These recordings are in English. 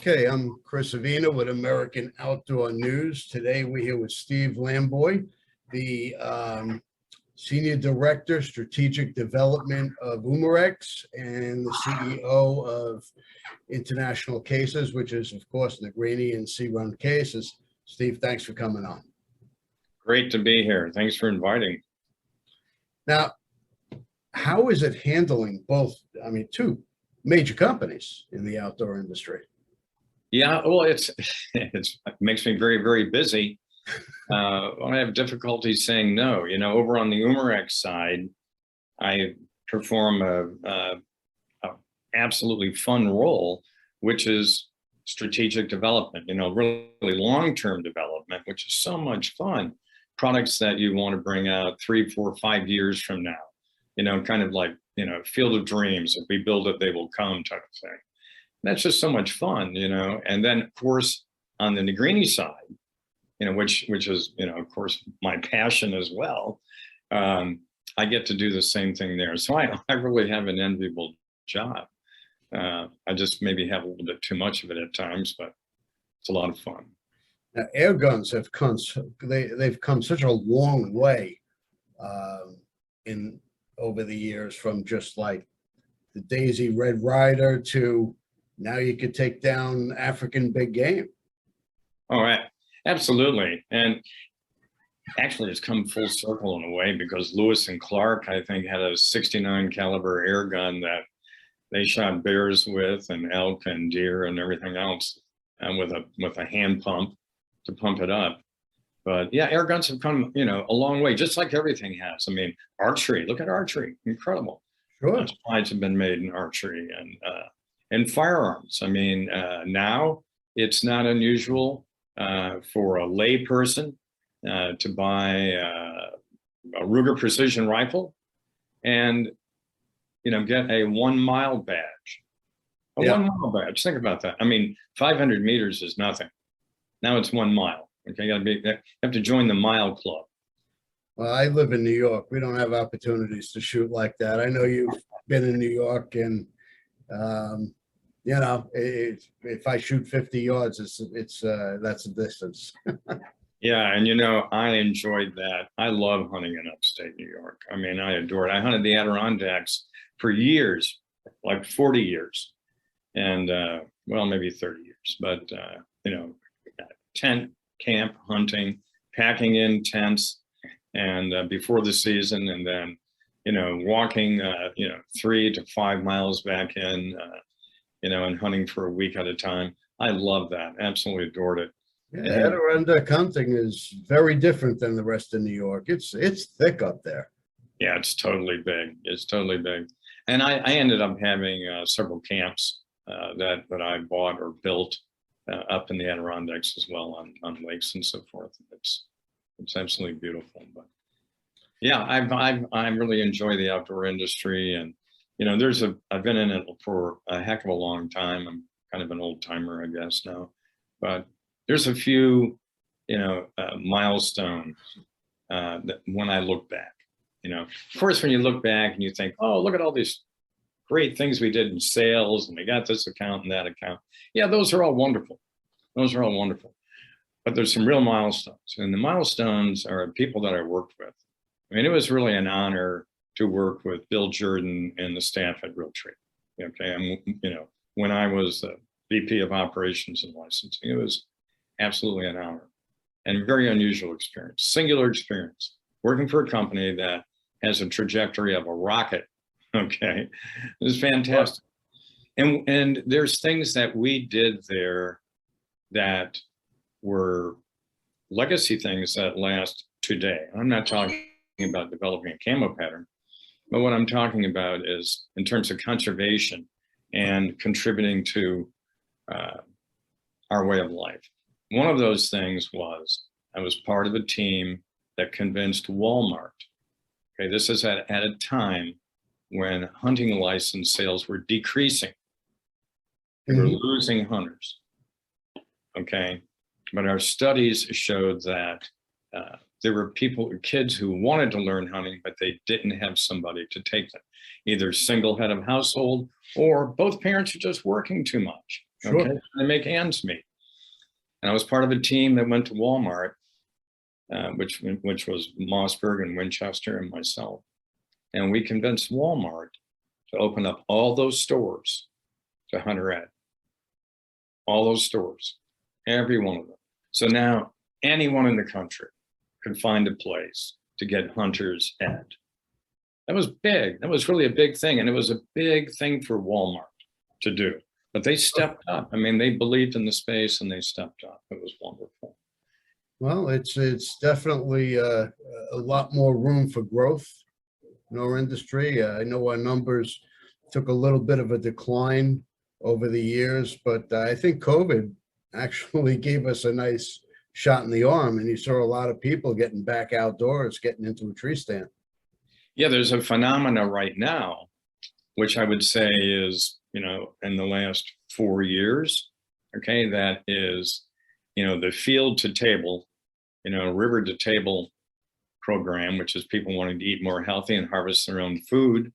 Okay, I'm Chris Avina with American Outdoor News. Today we're here with Steve Lamboy, the Senior Director, Strategic Development of Umarex and the CEO of International Cases, which is, of course, Negrini and Sea-Run Cases. Steve, thanks for coming on. Great to be here. Thanks for inviting. Now, how is it handling both, two major companies in the outdoor industry? Yeah, well, it makes me very, very busy. I have difficulty saying no. You know, over on the Umarex side, I perform a absolutely fun role, which is strategic development. You know, really long-term development, which is so much fun. Products that you want to bring out 3, 4, 5 years from now. You know, kind of like Field of Dreams. If we build it, they will come type of thing. That's just so much fun, And then, of course, on the Negrini side, which is, of course, my passion as well. I get to do the same thing there. So I really have an enviable job. I just maybe have a little bit too much of it at times, but it's a lot of fun. Now, air guns have come, they've come such a long way over the years, from just like the Daisy Red Ryder to now you could take down African big game. All right. Absolutely. And actually it's come full circle in a way, because Lewis and Clark, I think, had a 69 caliber air gun that they shot bears with, and elk and deer and everything else, and with a hand pump to pump it up. But yeah, air guns have come, a long way, just like everything has. I mean, archery, look at archery, incredible. Sure. Strides have been made in archery and firearms. I mean, now it's not unusual for a lay person to buy a Ruger precision rifle and, get a 1 mile badge. A 1 mile badge. Think about that. I mean, 500 meters is nothing. Now it's 1 mile. Okay, you have to join the mile club. Well, I live in New York. We don't have opportunities to shoot like that. I know you've been in New York, and if I shoot 50 yards, it's that's a distance. Yeah, and I enjoyed that. I love hunting in upstate New York. I mean, I adore it. I hunted the Adirondacks for years, like 40 years, and maybe 30 years. But tent camp hunting, packing in tents, and before the season, and then walking 3 to 5 miles back in. And hunting for a week at a time. I love that. Absolutely adored it. Yeah, Adirondack hunting is very different than the rest of New York. It's thick up there. Yeah, it's totally big. It's totally big. And I ended up having several camps that I bought or built up in the Adirondacks as well, on lakes and so forth. It's absolutely beautiful. But yeah, I really enjoy the outdoor industry, and I've been in it for a heck of a long time. I'm kind of an old timer, I guess, now, but there's a few, milestones that when I look back, of course, when you look back and you think, oh, look at all these great things we did in sales, and we got this account and that account. Yeah, those are all wonderful. Those are all wonderful. But there's some real milestones, and the milestones are people that I worked with. I mean, it was really an honor to work with Bill Jordan and the staff at Realtree. Okay, and when I was the VP of Operations and Licensing, it was absolutely an honor and a very unusual experience, singular experience, working for a company that has a trajectory of a rocket. Okay, it was fantastic. And there's things that we did there that were legacy things that last today. I'm not talking about developing a camo pattern. But what I'm talking about is in terms of conservation and contributing to our way of life. One of those things was I was part of a team that convinced Walmart. Okay, this is at a time when hunting license sales were decreasing. We were losing hunters. Okay, but our studies showed that there were kids who wanted to learn hunting, but they didn't have somebody to take them, either single head of household or both parents are just working too much. Sure. Okay, they make ends meet. And I was part of a team that went to Walmart, which was Mossberg and Winchester and myself. And we convinced Walmart to open up all those stores to Hunter Ed. All those stores, every one of them. So now anyone in the country could find a place to get Hunter's Ed. That was big. That was really a big thing. And it was a big thing for Walmart to do. But they stepped up. I mean, they believed in the space and they stepped up. It was wonderful. Well, it's definitely a lot more room for growth in our industry. I know our numbers took a little bit of a decline over the years, but I think COVID actually gave us a nice shot in the arm, and you saw a lot of people getting back outdoors, getting into a tree stand. Yeah, there's a phenomena right now, which I would say is, in the last 4 years, okay, that is, the field to table, river to table program, which is people wanting to eat more healthy and harvest their own food.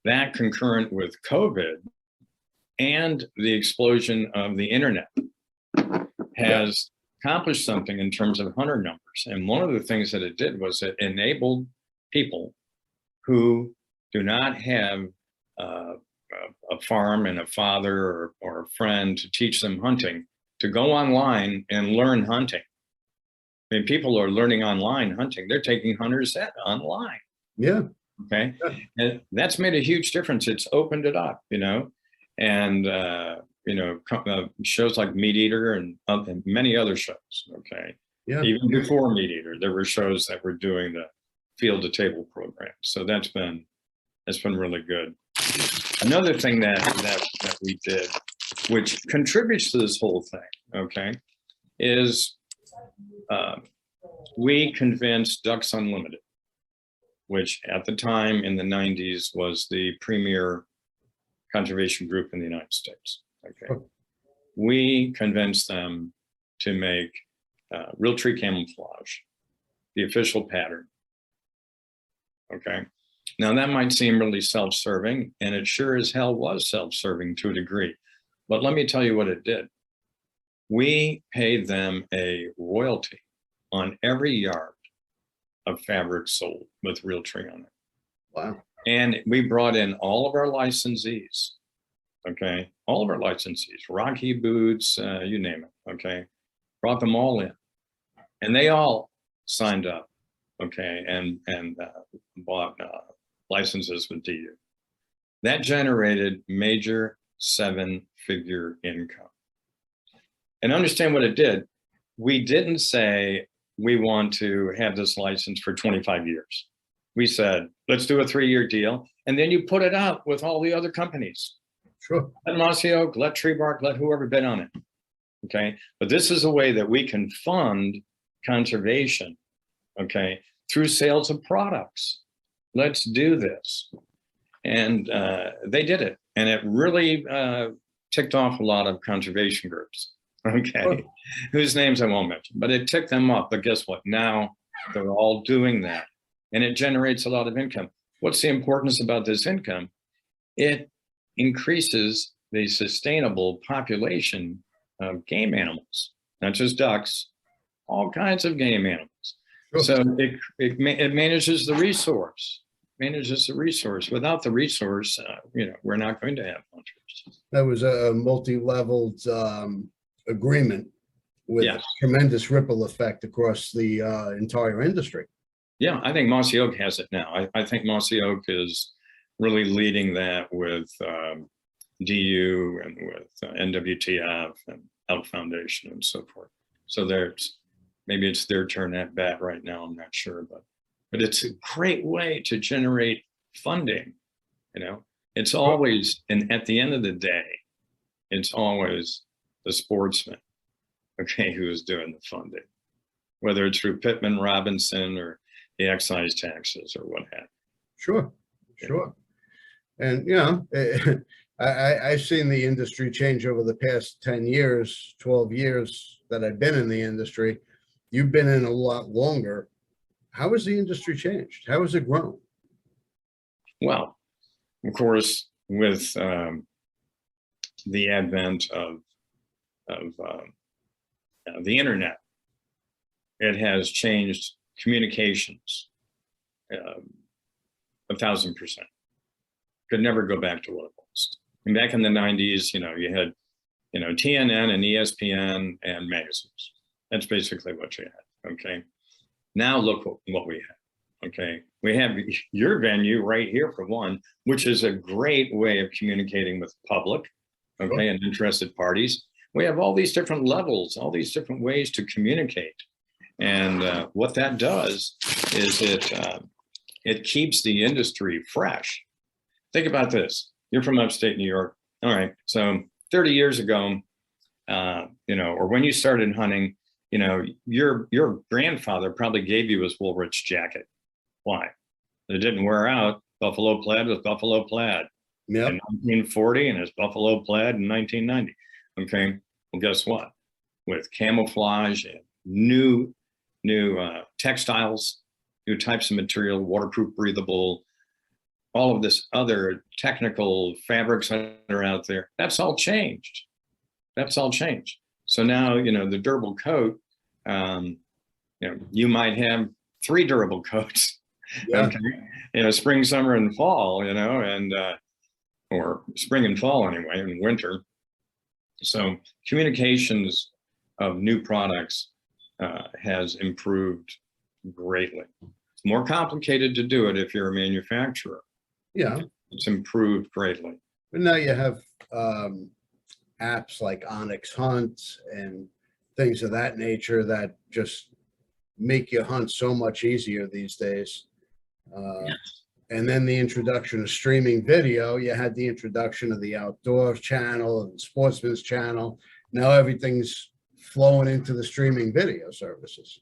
That concurrent with COVID and the explosion of the internet has accomplished something in terms of hunter numbers. And one of the things that it did was it enabled people who do not have a farm and a father or a friend to teach them hunting to go online and learn hunting. I mean, people are learning online hunting. They're taking Hunter's Ed online. Yeah. Okay. Yeah. And that's made a huge difference. It's opened it up, and, shows like Meat Eater and many other shows. Okay. Yeah. Even before Meat Eater, there were shows that were doing the field to table program. So that's been really good. Another thing that we did, which contributes to this whole thing, okay, is we convinced Ducks Unlimited, which at the time in the 90s was the premier conservation group in the United States. Okay, we convinced them to make real tree camouflage the official pattern. Okay, now that might seem really self-serving, and it sure as hell was self-serving to a degree. But let me tell you what it did. We paid them a royalty on every yard of fabric sold with real tree on it. Wow. And we brought in all of our licensees, okay? All of our licensees, Rocky Boots, you name it, okay? Brought them all in. And they all signed up, okay, and bought licenses with DU. That generated major 7-figure income. And understand what it did. We didn't say we want to have this license for 25 years. We said, let's do a 3-year deal. And then you put it out with all the other companies. Sure. Let Mossy Oak, let Tree Bark, let whoever bid on it. Okay. But this is a way that we can fund conservation, okay, through sales of products. Let's do this. And they did it. And it really ticked off a lot of conservation groups. Okay, whose names I won't mention, but it ticked them up. But guess what? Now they're all doing that, and it generates a lot of income. What's the importance about this income? It increases the sustainable population of game animals, not just ducks, all kinds of game animals. Sure. So it manages the resource. Without the resource, we're not going to have hunters. That was a multi-leveled agreement with a tremendous ripple effect across the entire industry. Yeah, I think Mossy Oak has it now. I think Mossy Oak is really leading that with DU and with NWTF and Elk Foundation and so forth. So maybe it's their turn at bat right now. I'm not sure, but it's a great way to generate funding. It's always, and at the end of the day, it's always the sportsman, okay, who is doing the funding, whether it's through Pittman Robinson or the excise taxes or what have you. Sure. And, I've seen the industry change over the past 10 years, 12 years that I've been in the industry. You've been in a lot longer. How has the industry changed? How has it grown? Well, of course, with the advent of the internet. It has changed communications 1,000%. Could never go back to what it was. And back in the 90s, you had, TNN and ESPN and magazines. That's basically what you had. Okay. Now look what we have. Okay. We have your venue right here for one, which is a great way of communicating with the public. Okay. And interested parties. We have all these different levels, all these different ways to communicate. And what that does is it keeps the industry fresh. Think about this. You're from upstate New York. All right. So 30 years ago, or when you started hunting, your grandfather probably gave you his Woolrich jacket. Why? It didn't wear out. Buffalo plaid was buffalo plaid in 1940, and it's buffalo plaid in 1990. Okay. Well, guess what? With camouflage and new textiles, new types of material, waterproof, breathable, all of this other technical fabrics that are out there, that's all changed. That's all changed. So now, the durable coat, you might have 3 durable coats, okay? Spring, summer, and fall, and or spring and fall anyway, and winter. So communications of new products has improved greatly. It's more complicated to do it if you're a manufacturer. Yeah. It's improved greatly. But now you have apps like Onyx Hunt and things of that nature that just make your hunt so much easier these days. Yes. And then the introduction of streaming video. You had the introduction of the Outdoor channel and Sportsman's channel. Now everything's flowing into the streaming video services.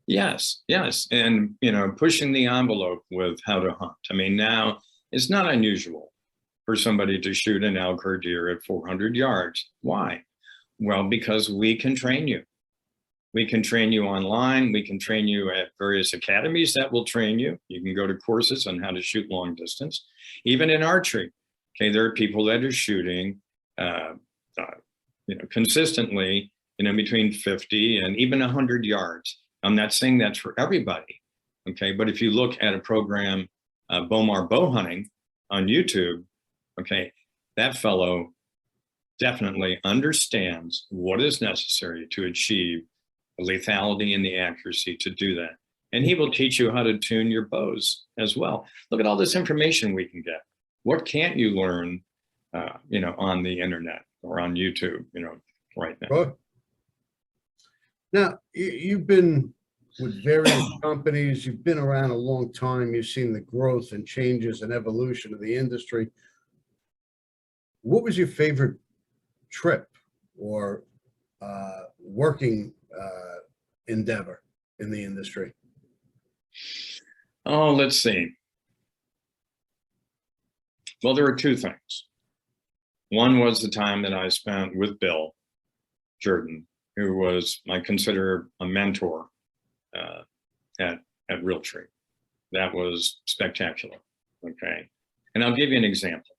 Yes. And, pushing the envelope with how to hunt. I mean, now it's not unusual for somebody to shoot an elk or deer at 400 yards. Why? Well, because we can train you. We can train you online. We can train you at various academies that will train you. You can go to courses on how to shoot long distance. Even in archery, okay, there are people that are shooting, consistently, between 50 and even 100 yards. I'm not saying that's for everybody, okay? But if you look at a program, Bomar Bow Hunting on YouTube, okay, that fellow definitely understands what is necessary to achieve the lethality and the accuracy to do that. And he will teach you how to tune your bows as well. Look at all this information we can get. What can't you learn, on the internet or on YouTube, right now? Sure. Now, you've been with various companies. You've been around a long time. You've seen the growth and changes and evolution of the industry. What was your favorite trip or working endeavor in the industry? Oh, let's see. Well, there were 2 things. One was the time that I spent with Bill Jordan, who was, I consider, a mentor at Realtree. That was spectacular. Okay. And I'll give you an example.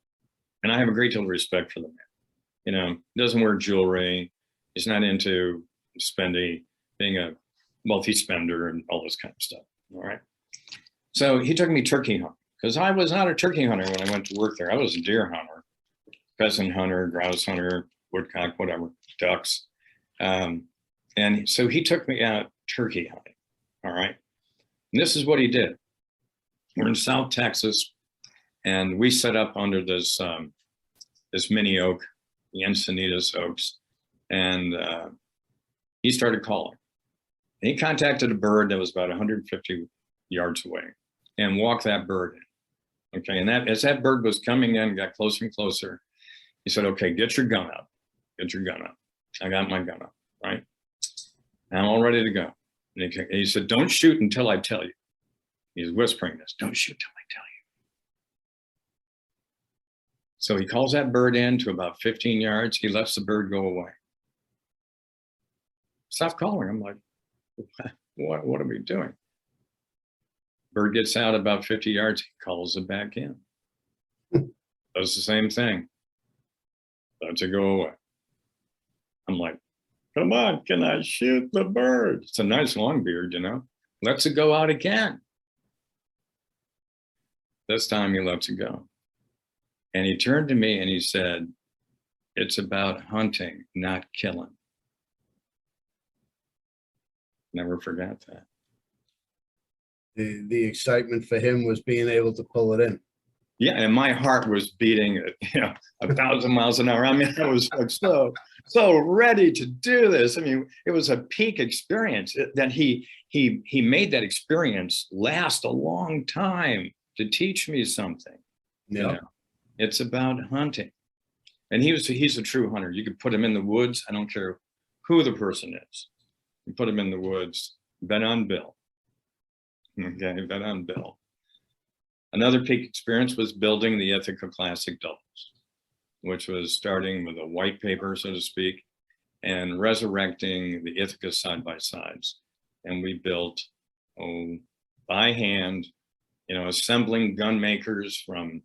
And I have a great deal of respect for the man. Doesn't wear jewelry. He's not into being a multi-spender and all this kind of stuff. All right. So he took me turkey hunting because I was not a turkey hunter when I went to work there. I was a deer hunter, pheasant hunter, grouse hunter, woodcock, whatever, ducks. And so he took me out turkey hunting. All right. And this is what he did. We're in South Texas, and we set up under this mini oak, the Encinitas oaks, and he started calling. And he contacted a bird that was about 150 yards away and walked that bird in. Okay. And as that bird was coming in, got closer and closer, he said, okay, get your gun up. Get your gun up. I got my gun up, right? I'm all ready to go. And he said, don't shoot until I tell you. He's whispering this, don't shoot till I tell you. So he calls that bird in to about 15 yards. He lets the bird go away. Stop calling. I'm like, what are we doing? Bird gets out about 50 yards. He calls it back in. Does the same thing. lets it go away. I'm like, come on, can I shoot the bird? It's a nice long beard, you know. Lets it go out again. This time he lets it go. And he turned to me and he said, it's about hunting, not killing. Never forgot that. The excitement for him was being able to pull it in. Yeah, and my heart was beating at 1,000 miles an hour. I mean, I was like so ready to do this. I mean, it was a peak experience that he made that experience last a long time to teach me something. Yeah. You know, it's about hunting. And he's a true hunter. You could put him in the woods. I don't care who the person is. You put him in the woods, bet on Bill. Okay, bet on Bill. Another peak experience was building the Ithaca Classic doubles, which was starting with a white paper, so to speak, and resurrecting the Ithaca side-by-sides. And we built, by hand, assembling gun makers from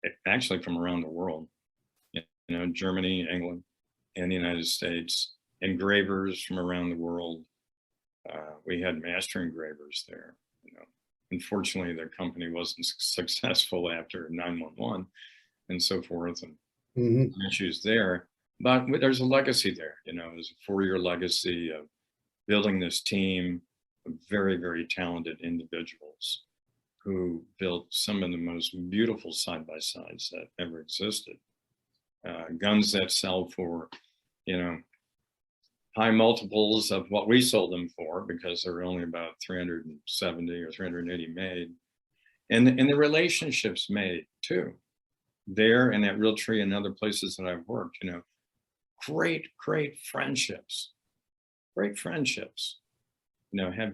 around the world, Germany, England, and the United States, engravers from around the world. We had master engravers there. Unfortunately, their company wasn't successful after 9/11 and so forth, and issues there. But there's a legacy there. There's a 4-year legacy of building this team of very, very talented individuals who built some of the most beautiful side-by-sides that ever existed. Guns that sell for, high multiples of what we sold them for, because there were only about 370 or 380 made. And the relationships made too, there and at Realtree and other places that I've worked, great friendships, have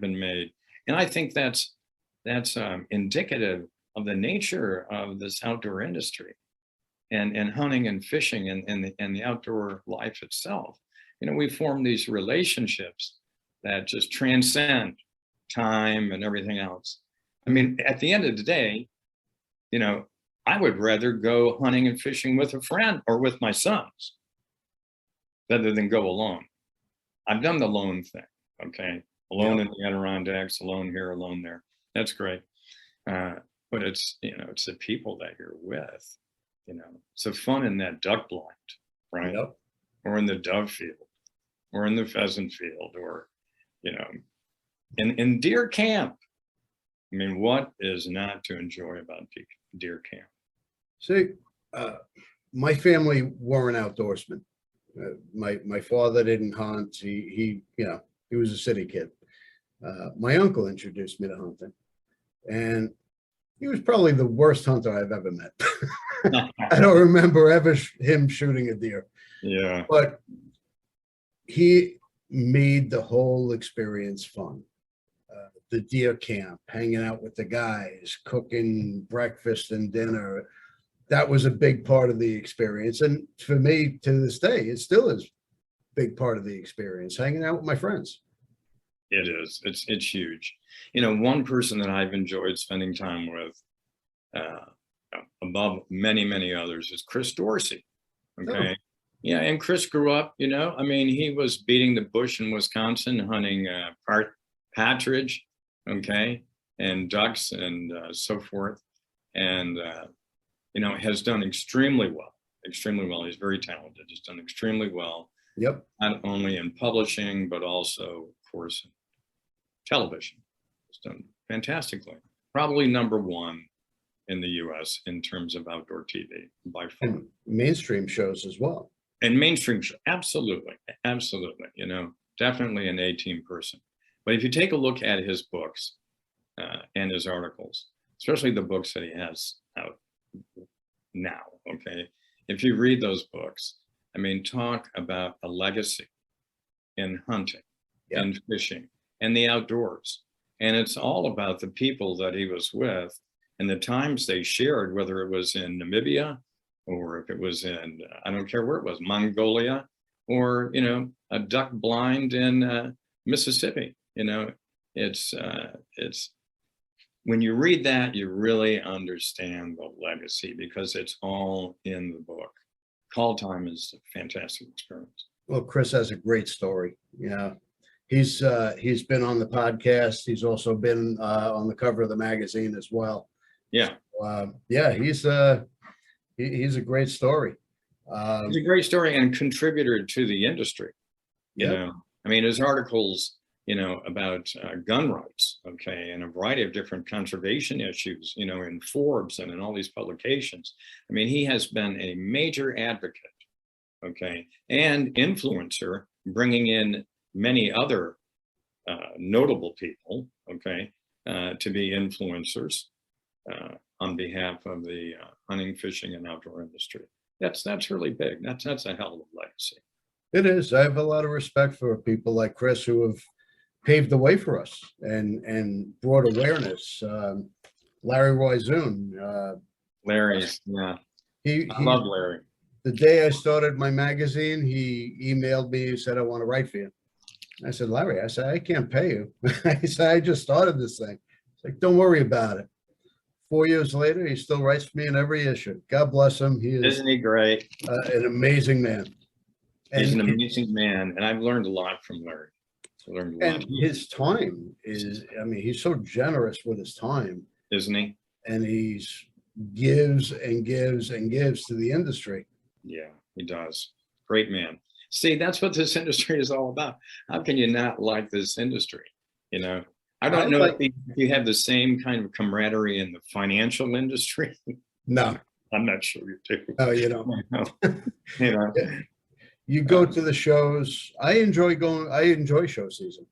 been made. And I think that's indicative of the nature of this outdoor industry and hunting and fishing and the outdoor life itself. We form these relationships that just transcend time and everything else. I mean, at the end of the day, I would rather go hunting and fishing with a friend or with my sons rather than go alone. I've done the lone thing, okay? Alone in the Adirondacks, alone here, alone there. That's great. But it's, it's the people that you're with, it's the fun in that duck blind, right? Yep. Or in the dove field, or in the pheasant field, or, in deer camp. I mean, what is not to enjoy about deer camp? See, my family weren't outdoorsmen. My father didn't hunt. He was a city kid. My uncle introduced me to hunting, and he was probably the worst hunter I've ever met. I don't remember ever him shooting a deer. Yeah. But he made the whole experience fun. The deer camp, hanging out with the guys, cooking breakfast and dinner. That was a big part of the experience. And for me, to this day, it still is a big part of the experience, hanging out with my friends. It is. It's huge. One person that I've enjoyed spending time with, above many others, is Chris Dorsey. Okay. Oh. Yeah, and Chris grew up, he was beating the bush in Wisconsin, hunting partridge, okay, and ducks and so forth, and has done extremely well. He's very talented. He's done extremely well. Yep. Not only in publishing, but also, of course, in television. He's done fantastically. Probably number one in the U.S. in terms of outdoor TV by far. And mainstream shows as well. And mainstream, absolutely, definitely an A-team person. But if you take a look at his books and his articles, especially the books that he has out now, okay, if you read those books, talk about a legacy in hunting and fishing and the outdoors. And it's all about the people that he was with and the times they shared, whether it was in Namibia, or if it was in, I don't care where it was, Mongolia, or, a duck blind in Mississippi. It's when you read that, you really understand the legacy, because it's all in the book. call time is a fantastic experience. Well, Chris has a great story. Yeah. He's been on the podcast. He's also been on the cover of the magazine as well. Yeah. Yeah, he's a great story. He's a great story and contributor to the industry. You Yeah. know, I mean, his articles, about gun rights, okay, and a variety of different conservation issues, in Forbes and in all these publications. I mean, he has been a major advocate, okay, and influencer, bringing in many other notable people, okay, to be influencers on behalf of the hunting, fishing, and outdoor industry. That's really big. That's a hell of a legacy. It is. I have a lot of respect for people like Chris who have paved the way for us and brought awareness. Larry Roizoon. Larry's, yeah, He I love Larry. The day I started my magazine, he emailed me and said, "I want to write for you." I said, "Larry," I said, "I can't pay you." I said, "I just started this thing." It's like, "Don't worry about it." 4 years later, he still writes for me in every issue. God bless him. He is Isn't he great? an amazing man. He's an amazing man, and I've learned a lot from Larry. I learned a lot. And his time is, I mean, he's so generous with his time, Isn't he? and he's gives and gives and gives to the industry. Yeah, he does. Great man. See, that's what this industry is all about. How can you not like this industry? I don't know if you have the same kind of camaraderie in the financial industry. No, I'm not sure you do. no, you don't. You know, You go to the shows. I enjoy going. I enjoy show season.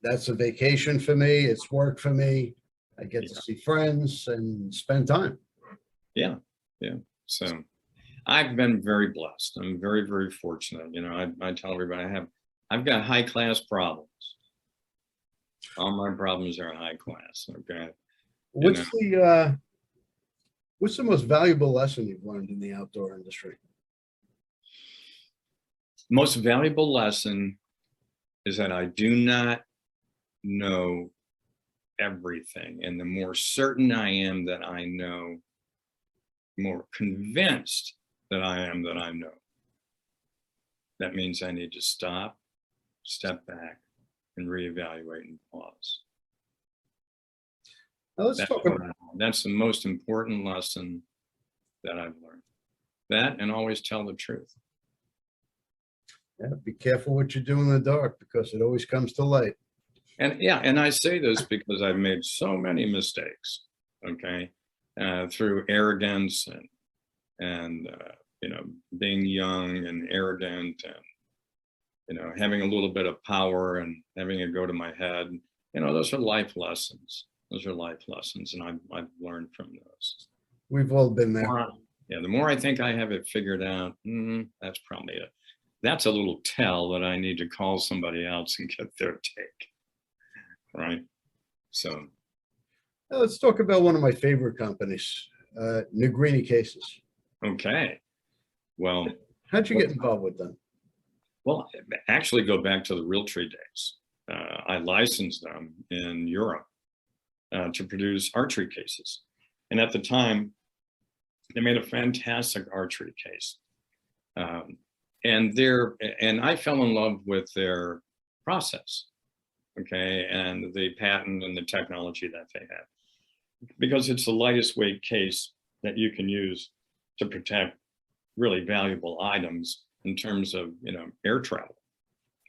That's a vacation for me. It's work for me. I get to see friends and spend time. Yeah. So I've been very blessed. I'm very, very fortunate. I tell everybody I've got high class problems. All my problems are high class. Okay. What's the most valuable lesson you've learned in the outdoor industry? Most valuable lesson is that I do not know everything. And the more certain I am that I know, more convinced that I am that I know. That means I need to stop, step back, and reevaluate and pause. Now That's the most important lesson that I've learned. That and always tell the truth. Yeah, be careful what you do in the dark because it always comes to light. And I say this because I've made so many mistakes, okay, through arrogance and being young and arrogant and having a little bit of power and having it go to my head. Those are life lessons. And I've learned from those. We've all been there. The more I think I have it figured out, that's probably it. That's a little tell that I need to call somebody else and get their take. Right. So Let's talk about one of my favorite companies, Negrini Cases. okay. Well, how'd you get involved with them? Well, actually go back to the Realtree days. I licensed them in Europe to produce archery cases. And at the time, they made a fantastic archery case. And I fell in love with their process, okay, and the patent and the technology that they had, because it's the lightest weight case that you can use to protect really valuable items in terms of air travel.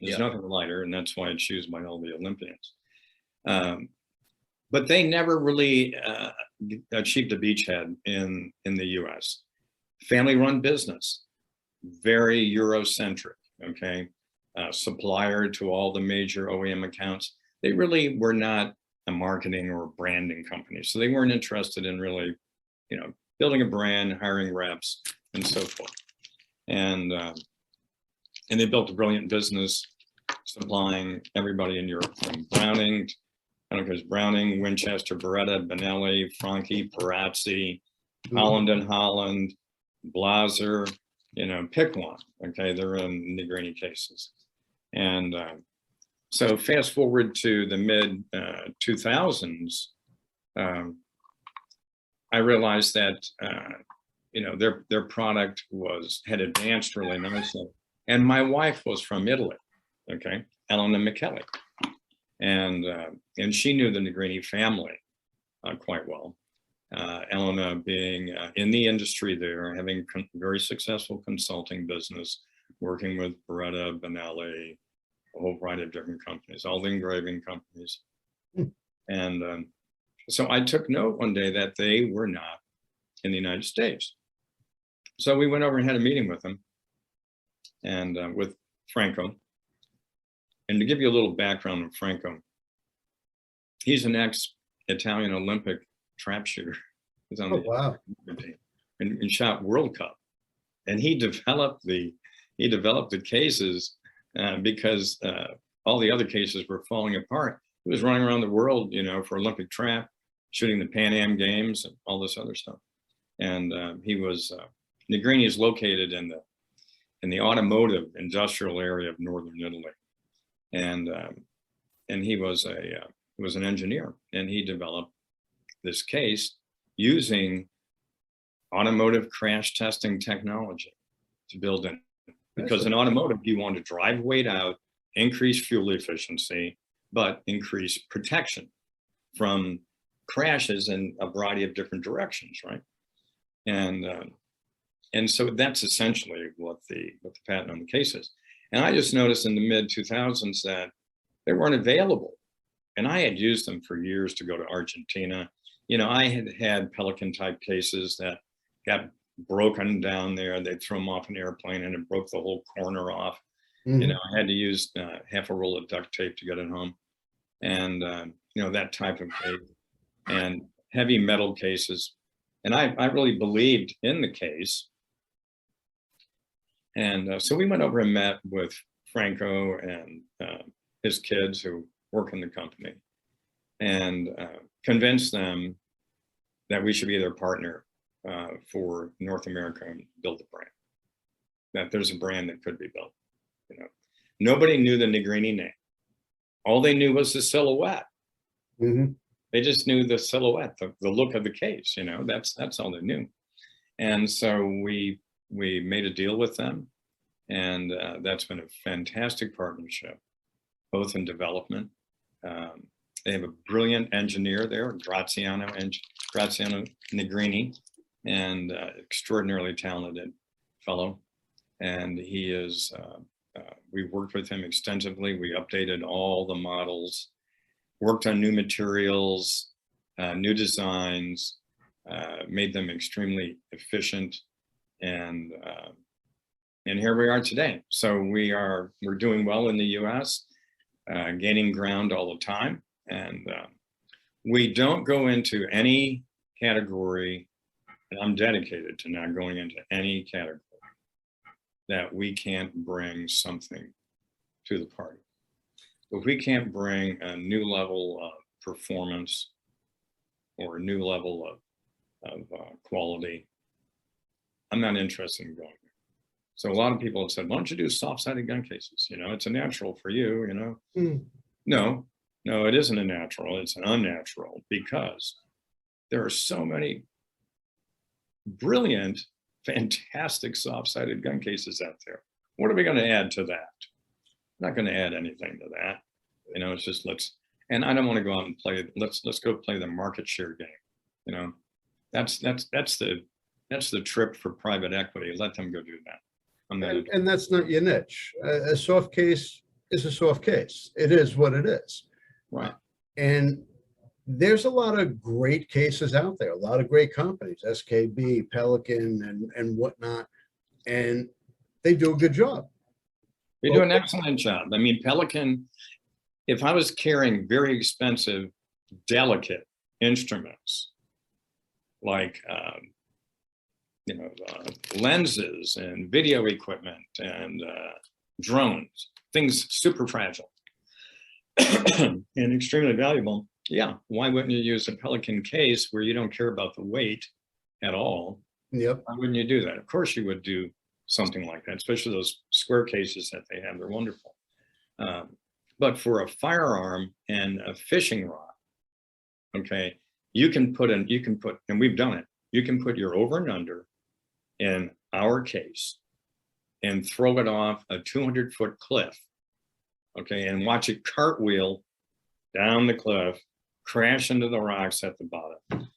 There's nothing lighter, and that's why it's used by all the Olympians. But they never really achieved a beachhead in the U.S. Family-run business, very Eurocentric, okay? Supplier to all the major OEM accounts. They really were not a marketing or branding company. So they weren't interested in really, building a brand, hiring reps, and so forth. And they built a brilliant business supplying everybody in Europe, from Browning, Browning, Winchester, Beretta, Benelli, Franchi, Perazzi, Holland and Holland, Blaser, pick one. Okay, they're in Negrini cases. And so fast forward to the mid 2000s, I realized that their product had advanced really nicely. And my wife was from Italy, okay, Elena Michele, and she knew the Negrini family quite well. Elena being in the industry there, having very successful consulting business, working with Beretta, Benelli, a whole variety of different companies, all the engraving companies. And so I took note one day that they were not in the United States. So we went over and had a meeting with them and with Franco. And to give you a little background on Franco, he's an ex-Italian Olympic trap shooter. He's on the wow. team and shot World Cup. And he developed the cases because all the other cases were falling apart. He was running around the world, for Olympic trap, shooting the Pan Am Games and all this other stuff. And he was Negrini is located in the automotive industrial area of northern Italy, and he was an engineer, and he developed this case using automotive crash testing technology to build in. Because in automotive, you want to drive weight out, increase fuel efficiency, but increase protection from crashes in a variety of different directions, right? And so that's essentially what the patent on the case is. And I just noticed in the mid 2000s that they weren't available, and I had used them for years to go to Argentina. I had Pelican type cases that got broken down there. They'd throw them off an airplane and it broke the whole corner off. I had to use half a roll of duct tape to get it home, and that type of case, and heavy metal cases. And I really believed in the case. And so we went over and met with Franco and his kids who work in the company, and convinced them that we should be their partner for North America and build a brand, that there's a brand that could be built. Nobody knew the Negrini name. All they knew was the silhouette. They just knew the silhouette, the look of the case. That's all they knew. And so we made a deal with them, and that's been a fantastic partnership, both in development. They have a brilliant engineer there, Graziano Negrini, and extraordinarily talented fellow. And he is, we worked with him extensively. We updated all the models, worked on new materials, new designs, made them extremely efficient, and here we are today. So we're doing well in the U.S., gaining ground all the time, and we don't go into any category, and I'm dedicated to not going into any category that we can't bring something to the party. If we can't bring a new level of performance or a new level of quality, I'm not interested in going there. So a lot of people have said, why don't you do soft-sided gun cases? It's a natural for you, No, it isn't a natural, it's an unnatural, because there are so many brilliant, fantastic soft-sided gun cases out there. What are we going to add to that? Not going to add anything to that. It's just and I don't want to go out and play, let's go play the market share game. That's the trip for private equity. Let them go do that. And that's not your niche. A soft case is a soft case. It is what it is. Right. And there's a lot of great cases out there, a lot of great companies, SKB, Pelican, and whatnot, and they do a good job. They do an excellent job. I mean, Pelican, if I was carrying very expensive, delicate instruments, like lenses and video equipment and drones, things super fragile and extremely valuable. Yeah, why wouldn't you use a Pelican case where you don't care about the weight at all? Yep. Why wouldn't you do that? Of course you would do something like that, especially those square cases that they have. They're wonderful. But for a firearm and a fishing rod, okay, you can put, and we've done it, you can put your over and under in our case and throw it off a 200-foot cliff, okay, and watch it cartwheel down the cliff, crash into the rocks at the bottom.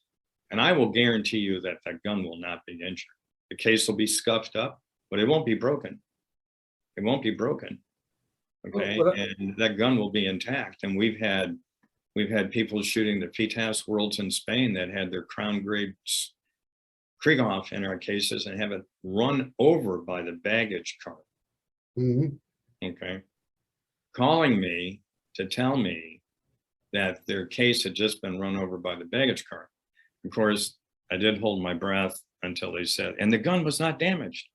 And I will guarantee you that that gun will not be injured. The case will be scuffed up, but it won't be broken. It won't be broken. Okay, and that gun will be intact. And we've had people shooting the FITAS Worlds in Spain that had their crown grade Krieghoff in our cases and have it run over by the baggage car. Okay, calling me to tell me that their case had just been run over by the baggage car. Of course, I did hold my breath until they said, and the gun was not damaged.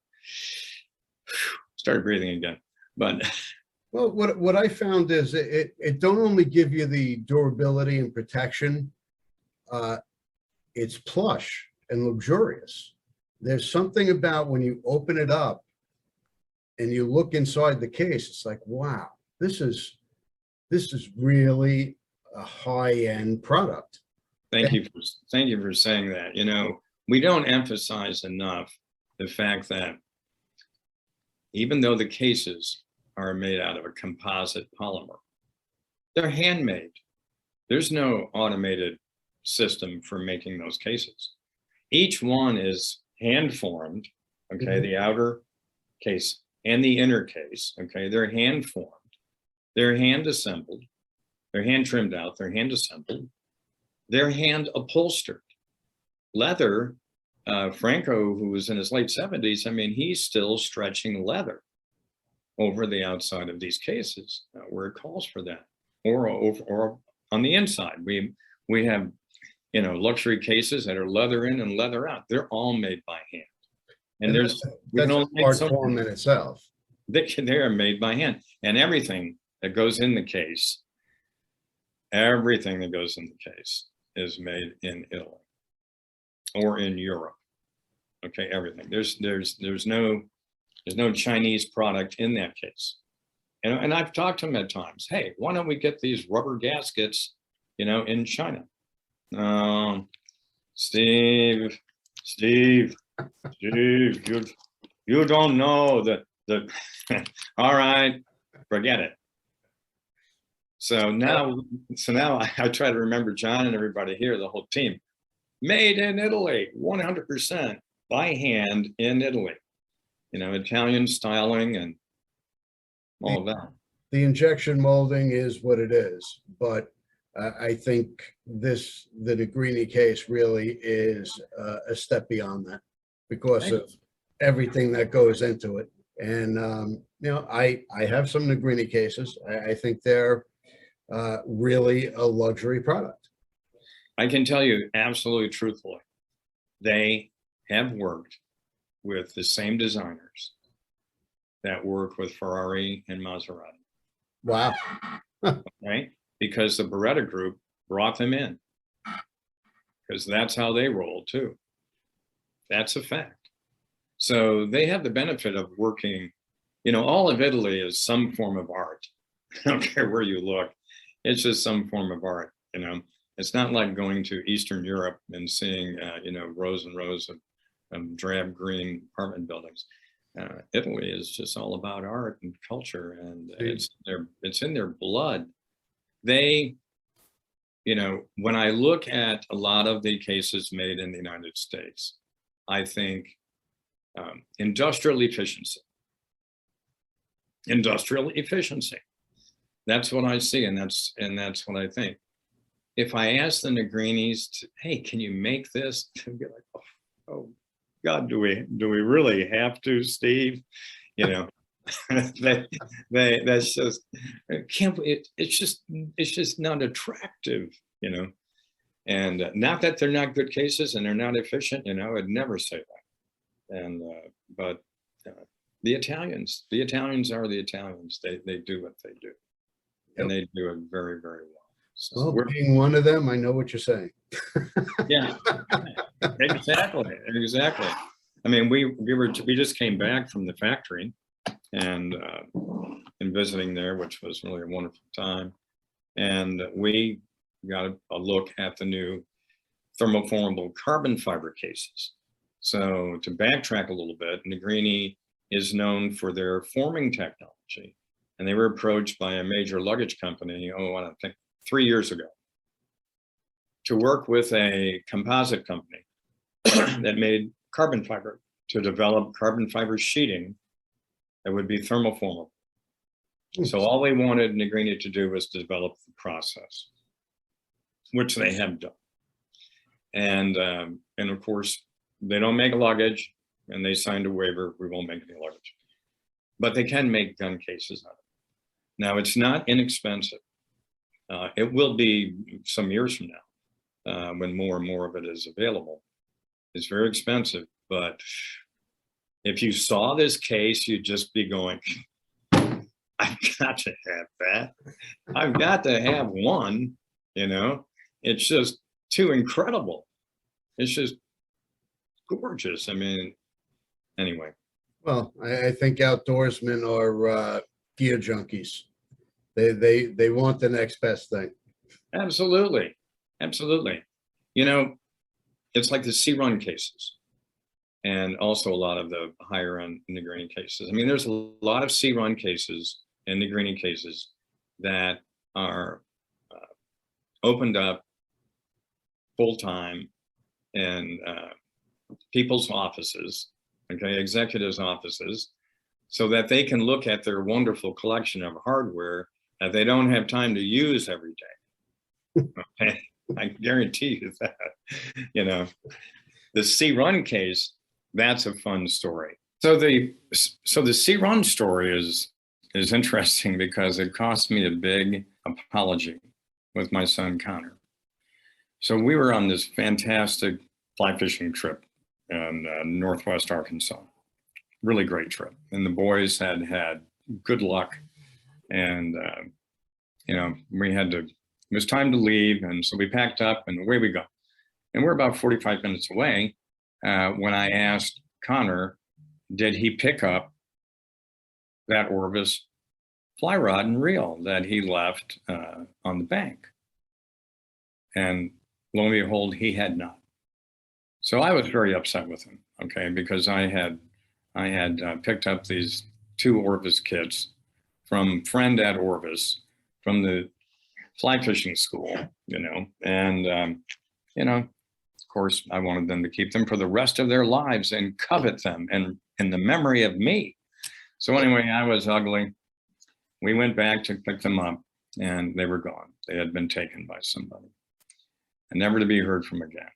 Started breathing again, but. Well, what I found is it don't only give you the durability and protection, it's plush and luxurious. There's something about when you open it up and you look inside the case, it's like, wow, this is really a high-end product. Thank you for saying that. You know, we don't emphasize enough the fact that even though the cases are made out of a composite polymer, they're handmade. There's no automated system for making those cases. Each one is hand formed, okay, the outer case and the inner case, okay, they're hand formed, they're hand assembled, they're hand trimmed out, they're hand assembled, they're hand upholstered. Leather, Franco, who was in his late 70s, I mean, he's still stretching leather over the outside of these cases where it calls for that, or on the inside. We have, you know, luxury cases that are leather in and leather out. They're all made by hand, and that's an art form in itself. They are made by hand, and everything that goes in the case, is made in Italy or in Europe. Okay, everything. There's no Chinese product in that case. And I've talked to them at times, hey, why don't we get these rubber gaskets, you know, in China? Steve, you don't know the all right, forget it. So now I try to remember John and everybody here, the whole team, made in Italy, 100% by hand in Italy. You know, Italian styling and all of that. The injection molding is what it is, but I think the Negrini case really is a step beyond that because of everything that goes into it. And, you know, I have some Negrini cases. I think they're really a luxury product. I can tell you absolutely truthfully, they have worked with the same designers that work with Ferrari and Maserati. Wow. Right? Because the Beretta Group brought them in. Because that's how they roll too. That's a fact. So they have the benefit of working, you know, all of Italy is some form of art. I don't care where you look. It's just some form of art, you know. It's not like going to Eastern Europe and seeing, you know, rows and rows of drab green apartment buildings. Italy is just all about art and culture, and it's in their blood. They, you know, when I look at a lot of the cases made in the United States, I think industrial efficiency. That's what I see, and that's what I think. If I ask the Negrinis, hey, can you make this? They'd be like, oh God, do we really have to, Steve? You know, that's just can't. It's just not attractive, you know. And not that they're not good cases and they're not efficient, you know. I'd never say that. And but the Italians are the Italians. They do what they do, and they do it very, very well. So well, being one of them, I know what you're saying. Yeah, exactly. I mean, we just came back from the factory and visiting there, which was really a wonderful time. And we got a look at the new thermoformable carbon fiber cases. So to backtrack a little bit, Negrini is known for their forming technology. And they were approached by a major luggage company, I don't think 3 years ago, to work with a composite company that made carbon fiber, to develop carbon fiber sheeting that would be thermoformable. So all they wanted Negrini to do was develop the process, which they have done. And of course, they don't make luggage, and they signed a waiver, we won't make any luggage. But they can make gun cases out of it. Now, it's not inexpensive. It will be some years from now, when more and more of it is available. It's very expensive, but if you saw this case, you'd just be going, I've got to have that. I've got to have one, you know. It's just too incredible. It's just gorgeous. I mean, anyway. Well, I think outdoorsmen are gear junkies. They want the next best thing. Absolutely. Absolutely. You know, it's like the C-Run cases and also a lot of the higher end Negrini cases. I mean, there's a lot of C-Run cases and Negrini cases that are opened up full time in people's offices, okay, executives' offices, so that they can look at their wonderful collection of hardware that they don't have time to use every day. Okay, I guarantee you that. You know, the C-Run case, that's a fun story. So the C-Run story is interesting because it cost me a big apology with my son Connor. So we were on this fantastic fly fishing trip in Northwest Arkansas. Really great trip. And the boys had good luck. And, you know, it was time to leave. And so we packed up and away we go. And we're about 45 minutes away when I asked Connor, did he pick up that Orvis fly rod and reel that he left on the bank? And lo and behold, he had not. So I was very upset with him, okay, because I had picked up these 2 Orvis kits from friend at Orvis from the fly fishing school, you know, and you know, of course, I wanted them to keep them for the rest of their lives and covet them and in the memory of me. So anyway, I was ugly. We went back to pick them up, and they were gone. They had been taken by somebody and never to be heard from again.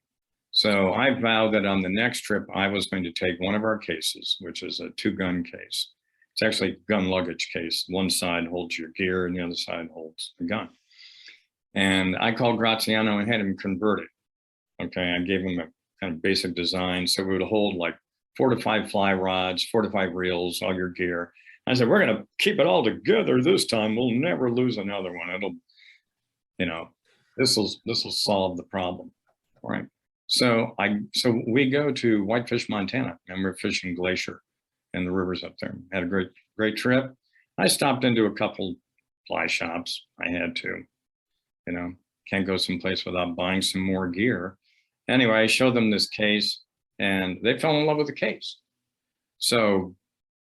So I vowed that on the next trip, I was going to take one of our cases, which is a 2-gun case. It's actually a gun luggage case. One side holds your gear and the other side holds the gun. And I called Graziano and had him convert it. Okay, I gave him a kind of basic design. So it would hold like 4 to 5 fly rods, 4 to 5 reels, all your gear. I said, we're going to keep it all together this time. We'll never lose another one. It'll, you know, this will solve the problem. All right. So we go to Whitefish, Montana, and we're fishing Glacier and the rivers up there. Had a great trip. I stopped into a couple fly shops. I had to, you know, can't go someplace without buying some more gear. Anyway, I showed them this case and they fell in love with the case. So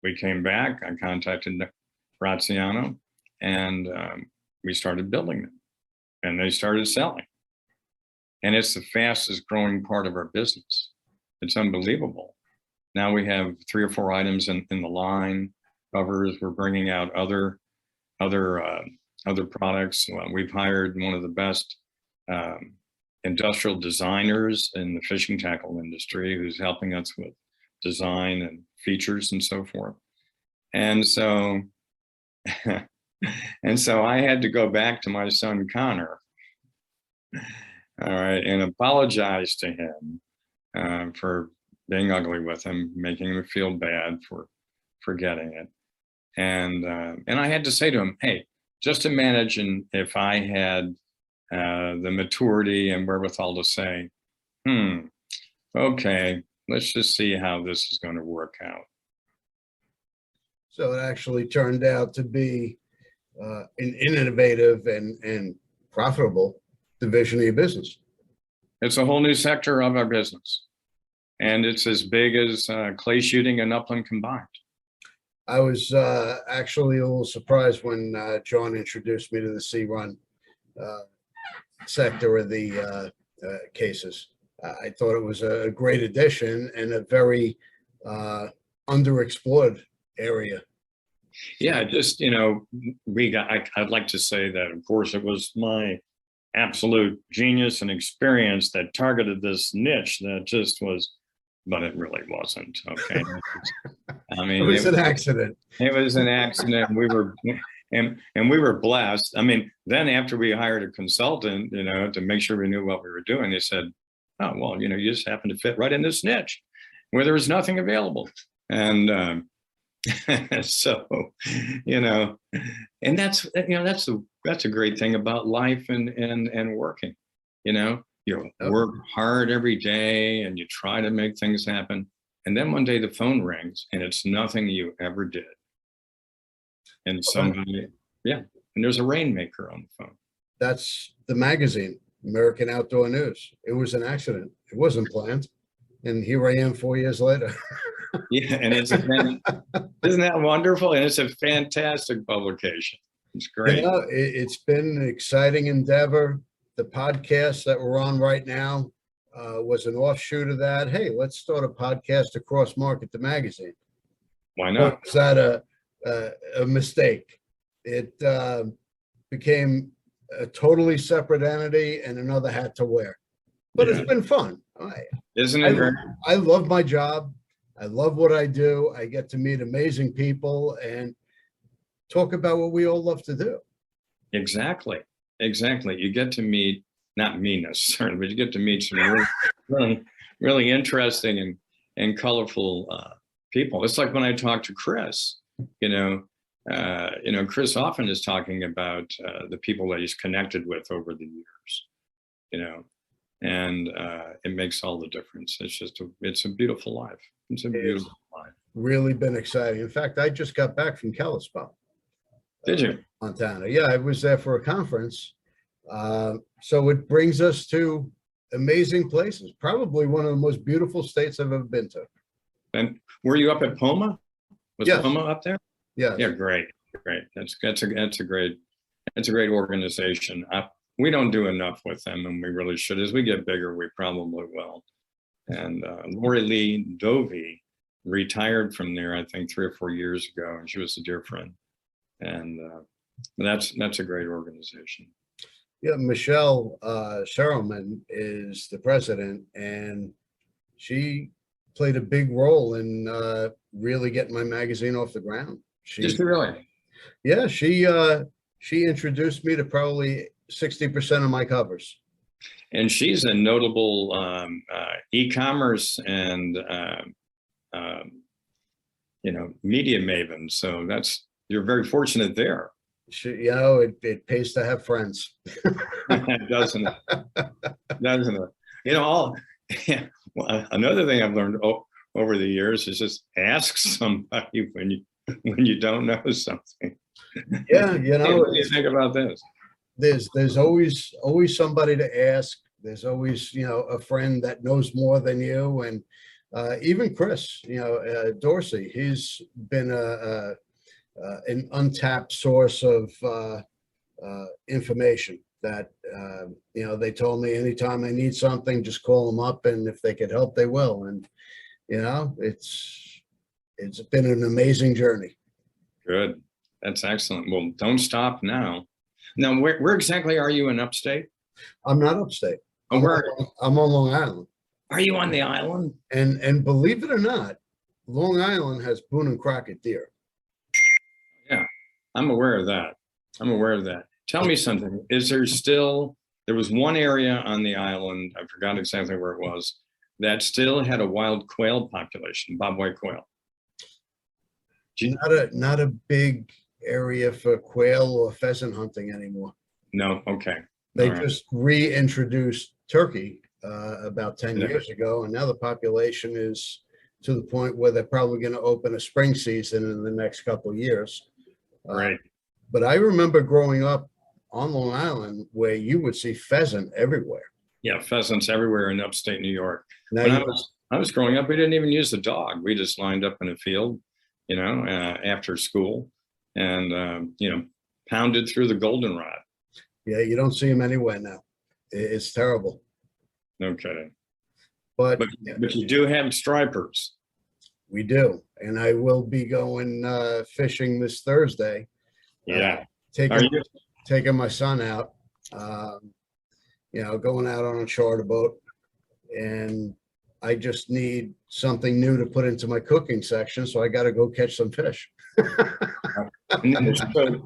we came back, I contacted Graziano, and we started building them and they started selling. And it's the fastest growing part of our business. It's unbelievable. Now we have 3 or 4 items in the line, covers. We're bringing out other products. We've hired one of the best industrial designers in the fishing tackle industry who's helping us with design and features and so forth. And so, I had to go back to my son Connor, all right, and apologize to him for being ugly with him, making him feel bad for forgetting it. And I had to say to him, hey, just imagine if I had the maturity and wherewithal to say, okay, let's just see how this is going to work out. So it actually turned out to be an innovative and profitable division of your business. It's a whole new sector of our business. and it's as big as clay shooting and Upland combined. I was actually a little surprised when John introduced me to the C-Run sector of the cases. I thought it was a great addition and a very underexplored area. Yeah, just, I'd like to say that, of course, it was my absolute genius and experience that targeted this niche that just was, but it really wasn't. Okay. I mean, It was an accident. It was an accident. And we were blessed. I mean, then after we hired a consultant, to make sure we knew what we were doing, they said, oh, well, you just happen to fit right in this niche where there was nothing available. And so, and that's a great thing about life and working. You work hard every day and you try to make things happen. And then one day the phone rings and it's nothing you ever did. And somebody, and there's a rainmaker on the phone. That's the magazine, American Outdoor News. It was an accident. It wasn't planned. And here I am 4 years later. Yeah, and isn't that wonderful? And it's a fantastic publication. It's great. It's been an exciting endeavor. The podcast that we're on right now was an offshoot of that. Hey, let's start a podcast to cross-market the magazine. Why not? Was that a mistake? It became a totally separate entity and another hat to wear. But it's been fun. Isn't it? I love my job. I love what I do. I get to meet amazing people and talk about what we all love to do. Exactly. You get to meet, not me necessarily, but you get to meet some really interesting and colorful people. It's like when I talk to Chris, Chris often is talking about the people that he's connected with over the years, and it makes all the difference. It's a beautiful life. It's a beautiful life. Really been exciting. In fact, I just got back from Kalispell. Did you? Montana. Yeah, I was there for a conference. So it brings us to amazing places. Probably one of the most beautiful states I've ever been to. And were you up at Poma? Was Poma up there? Yeah. Yeah, great. That's a great organization. We don't do enough with them, and we really should. As we get bigger, we probably will. And Lori Lee Dovey retired from there, I think 3 or 4 years ago, and she was a dear friend. And that's a great organization. Yeah, Michelle Sherrilman is the president, and she played a big role in really getting my magazine off the ground. Just really? Yeah, she introduced me to probably 60% of my covers. And she's a notable e-commerce and media maven. So you're very fortunate there. It pays to have friends. Doesn't it? Another thing I've learned over the years is just ask somebody when you don't know something. Yeah, what do you think about this? There's always somebody to ask. There's always a friend that knows more than you, and even Chris, Dorsey, he's been an untapped source of information that they told me anytime I need something, just call them up, and if they could help, they will. And it's been an amazing journey. Good. That's excellent. Well, don't stop now. Now, where exactly are you in upstate? I'm not upstate. I'm on Long Island. Are you on the island? And believe it or not, Long Island has Boone and Crockett deer. Yeah, I'm aware of that. Tell me something. There was one area on the island, I forgot exactly where it was, that still had a wild quail population, bobwhite quail. Not a big area for quail or pheasant hunting anymore. No, okay. They just reintroduced turkey about 10 years ago, and now the population is to the point where they're probably going to open a spring season in the next couple of years. Right. But I remember growing up on Long Island where you would see pheasant everywhere. Yeah, pheasants everywhere in upstate New York. Now I was growing up, we didn't even use the dog. We just lined up in a field, after school and, pounded through the goldenrod. Yeah, you don't see them anywhere now. It's terrible. No kidding. But But, but you do have stripers. we do. And I will be going fishing this Thursday. Yeah. Are Taking you? taking my son out, going out on a charter boat. And I just need something new to put into my cooking section. So I got to go catch some fish. And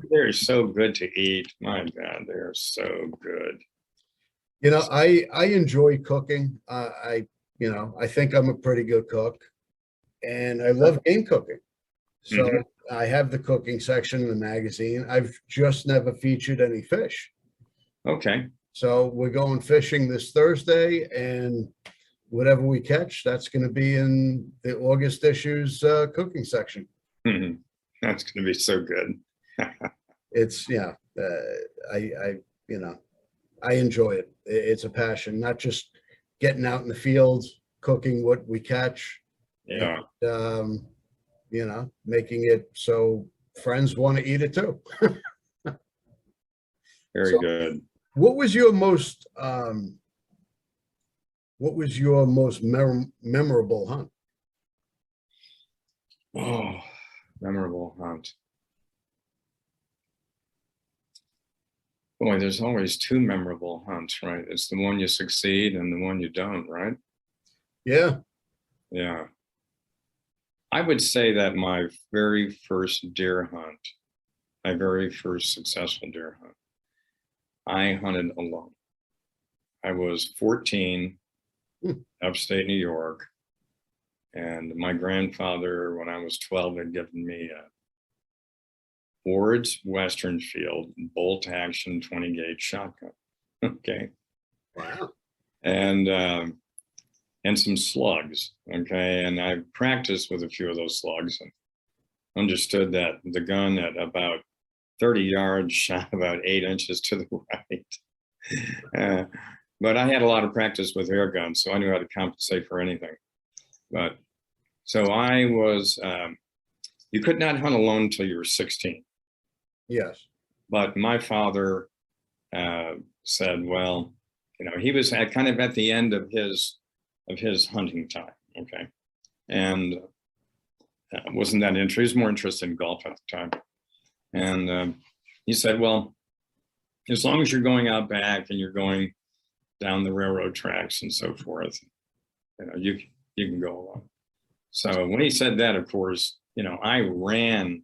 they're so good to eat. My God, they're so good. I enjoy cooking. I think I'm a pretty good cook, and I love game cooking. So Mhm. I have the cooking section in the magazine. I've just never featured any fish. Okay. So we're going fishing this Thursday, and whatever we catch, that's going to be in the August issue's cooking section. Mhm. That's going to be so good. It's I I enjoy it. It's a passion, not just getting out in the field, cooking what we catch, Yeah. and, making it so friends want to eat it too. Very So good. what was your most memorable hunt? Oh, memorable hunt. Boy, there's always two memorable hunts, right? It's the one you succeed and the one you don't, right? Yeah. Yeah. I would say that my very first deer hunt, my very first successful deer hunt, I hunted alone. I was 14, upstate New York, and my grandfather, when I was 12, had given me a Ward's Western Field bolt action 20 gauge shotgun. Okay. Wow. And some slugs. Okay. And I practiced with a few of those slugs and understood that the gun at about 30 yards shot about 8 inches to the right. But I had a lot of practice with air guns, so I knew how to compensate for anything. But so I was, you could not hunt alone until you were 16. Yes. But my father said, well, he was kind of at the end of his hunting time, okay, and wasn't that interested. He was more interested in golf at the time, and he said, well, as long as you're going out back and you're going down the railroad tracks and so forth, you can go along. So when he said that, of course, I ran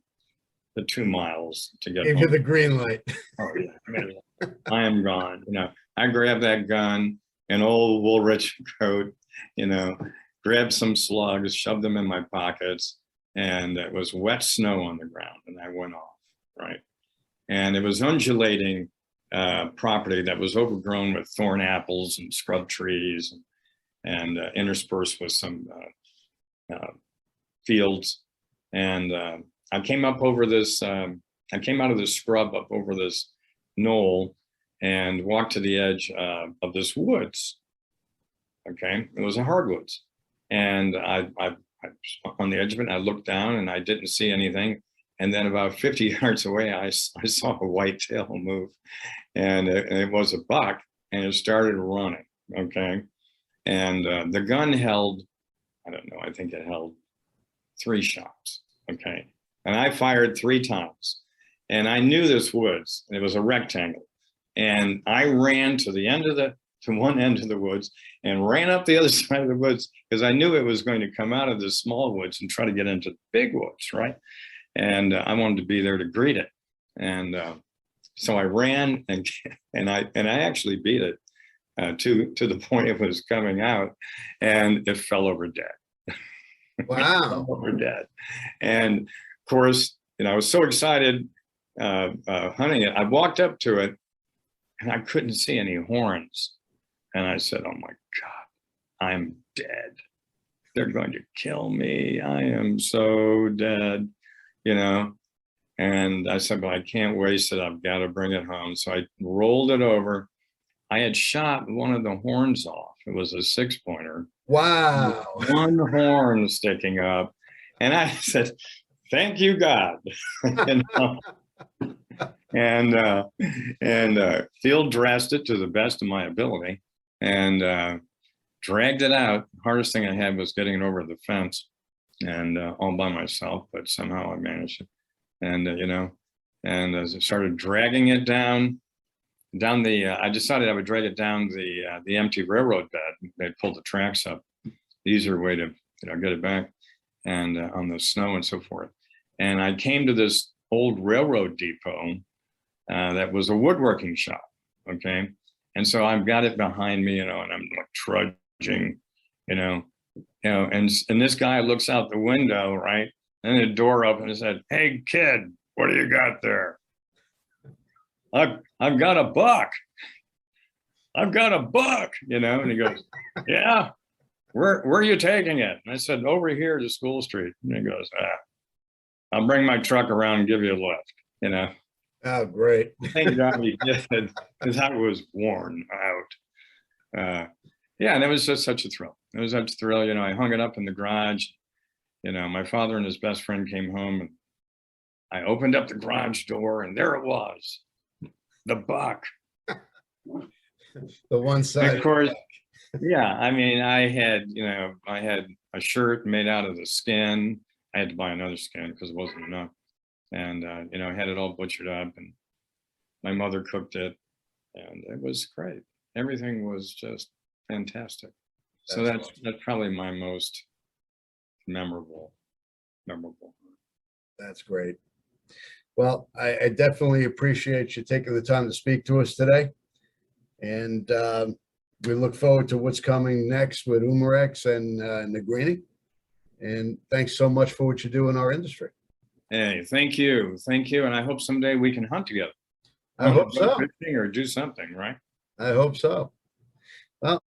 the 2 miles to get Gave home. you the green light. Oh yeah, I am gone. I grabbed that gun, an old Woolrich coat, grabbed some slugs, shoved them in my pockets, and it was wet snow on the ground, and I went off, right? And it was undulating property that was overgrown with thorn apples and scrub trees, and interspersed with some fields. And I came up over this. I came out of this scrub up over this knoll and walked to the edge of this woods. Okay, it was a hardwoods, and I on the edge of it. I looked down and I didn't see anything. And then about 50 yards away, I saw a white tail move, and it was a buck, and it started running. Okay, and the gun held, I don't know, I think it held 3 shots. Okay, and I fired 3 times, and I knew this woods. It was a rectangle, and I ran to one end of the woods and ran up the other side of the woods because I knew it was going to come out of the small woods and try to get into the big woods, right? And I wanted to be there to greet it. And so I ran and I actually beat it to the point it was coming out, and it fell over dead. Wow. Over dead. And of course, I was so excited hunting it. I walked up to it and I couldn't see any horns. And I said, oh my God, I'm dead. They're going to kill me. I am so dead, And I said, well, I can't waste it. I've got to bring it home. So I rolled it over. I had shot one of the horns off. It was a 6-pointer. Wow. one horn sticking up. And I said, thank you, God. You know? And field dressed it to the best of my ability and dragged it out. Hardest thing I had was getting it over the fence and all by myself, but somehow I managed it. And and as I started dragging it down the, I decided I would drag it down the empty railroad bed. They pulled the tracks up, easier way to get it back, and on the snow and so forth. And I came to this old railroad depot that was a woodworking shop. Okay, and so I've got it behind me, and I'm like trudging, and this guy looks out the window, right, and the door opened and said, "Hey kid, what do you got there?" I've got a buck. I've got a buck, and he goes, "Yeah, where are you taking it?" And I said, "Over here to School Street." And he goes, "I'll bring my truck around and give you a lift," Oh, great. Thank God he did, because I was worn out. Yeah, and it was just such a thrill. It was such a thrill. I hung it up in the garage. My father and his best friend came home, and I opened up the garage door, and there it was, the buck. The one And side. of course, yeah. I mean, I had a shirt made out of the skin. I had to buy another skin because it wasn't enough. And I had it all butchered up, and my mother cooked it, and it was great. Everything was just fantastic. So that's probably my most memorable. That's great. Well, I definitely appreciate you taking the time to speak to us today. And we look forward to what's coming next with Umarex and Negrini. And thanks so much for what you do in our industry. Hey, thank you, and I hope someday we can hunt together. I hope so. Fishing or do something, right? I hope so. Well,